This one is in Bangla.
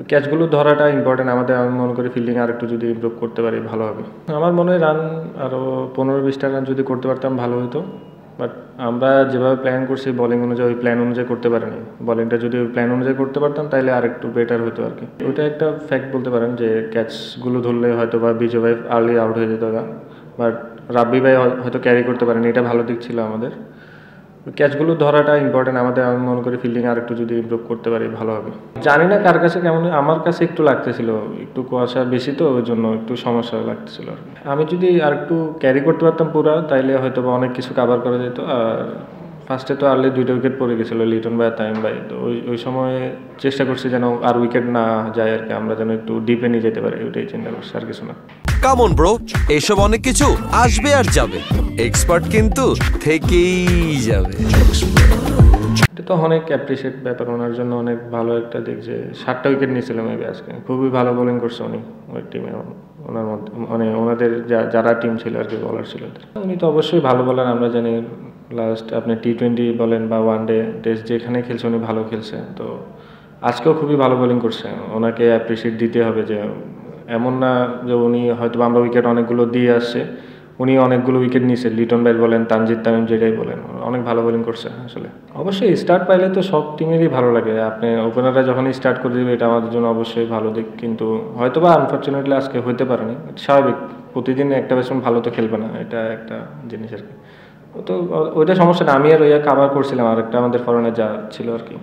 ক্যাচগুলো ধরাটা ইম্পর্টেন্ট আমাদের। আমি মনে করি ফিল্ডিং আরেকটু যদি ইমপ্রুভ করতে পারি ভালো হবে। আমার মনে হয় রান আরও 15-20টা রান যদি করতে পারতাম ভালো হতো, বাট আমরা যেভাবে প্ল্যান করছি বোলিং অনুযায়ী ওই প্ল্যান অনুযায়ী করতে পারিনি। বোলিংটা যদি ওই প্ল্যান অনুযায়ী করতে পারতাম তাহলে আরেকটু বেটার হতো আর কি। ওইটা একটা ফ্যাক্ট বলতে পারেন যে ক্যাচগুলো ধরলে হয়তো বা বিজয় ভাই আর্লি আউট হয়ে যেত, বাট রাব্বি ভাই হয়তো ক্যারি করতে পারেনি, এটা ভালো দিক ছিল আমাদের। ক্যাচগুলো ধরাটা ইম্পর্টেন্ট আমাদের। আমি মনে করি ফিল্ডিং আরেকটু যদি ইমপ্রুভ করতে পারি ভালো হবে। জানি না কার কাছে কেমন, আমার কাছে একটু লাগতেছিল, একটু কুয়াশা বেশি তো ওই জন্য একটু সমস্যা লাগতেছিল। আমি যদি আরেকটু ক্যারি করতে পারতাম পুরা, তাইলে হয়তো বা অনেক কিছু কাভার করা যেত। আর ফার্স্টে তো আর্লি 2টা উইকেট পড়ে গেছিলো, লিটন ভাই আর তামিম ভাই। তো ওই সময় চেষ্টা করছি যেন আর উইকেট না যায় আর কি, আমরা যেন একটু ডিপে নিয়ে যেতে পারি, ওইটাই চিন্তা করছি, আর কিছু না। কাম অন ব্রো, এসব অনেক কিছু আসবে আর যাবে, এক্সপার্ট কিন্তু থেকেই যাবে। এটা তো অনেক অ্যাপ্রিসিয়েট ব্যাপার, ওনার জন্য অনেক ভালো একটা দিক যে 7টা উইকেট নিয়েছিলাম মেবি আজকে। খুবই ভালো বোলিং করছে উনি ওই টিমে, ওনার মধ্যে মানে ওনাদের যারা টিম ছিল আর কি, বলার ছিল। উনি তো অবশ্যই ভালো বলার, আমরা জানি লাস্ট আপনি টি20 বলেন বা ওয়ানডে টেস্ট যেখানে খেলছে উনি ভালো খেলছে। তো আজকেও খুবই ভালো বোলিং করছে, ওনাকে অ্যাপ্রিসিয়েট দিতে হবে। যে এমন না যে উনি হয়তো আমরা উইকেট অনেকগুলো দিয়ে আসছে, উনি অনেকগুলো উইকেট নিয়েছে, লিটন ভাই বলেন, তানজিদ তামিম যেটাই বলেন, অনেক ভালো বোলিং করছে আসলে। অবশ্যই স্টার্ট পাইলে তো সব টিমেরই ভালো লাগে, আপনি ওপেনাররা যখনই স্টার্ট করে দেবে এটা আমাদের জন্য অবশ্যই ভালো দিক। কিন্তু হয়তো বা আনফর্চুনেটলি আজকে হইতে পারেনি, স্বাভাবিক, প্রতিদিন একটা ব্যাটসম্যান ভালো তো খেলবে না, এটা একটা জিনিস আর কি। তো ওইটা সমস্যা না, আমি আর ওইয়া কাভার করছিলাম, আর একটা আমাদের ফরনে যা ছিল আর কি।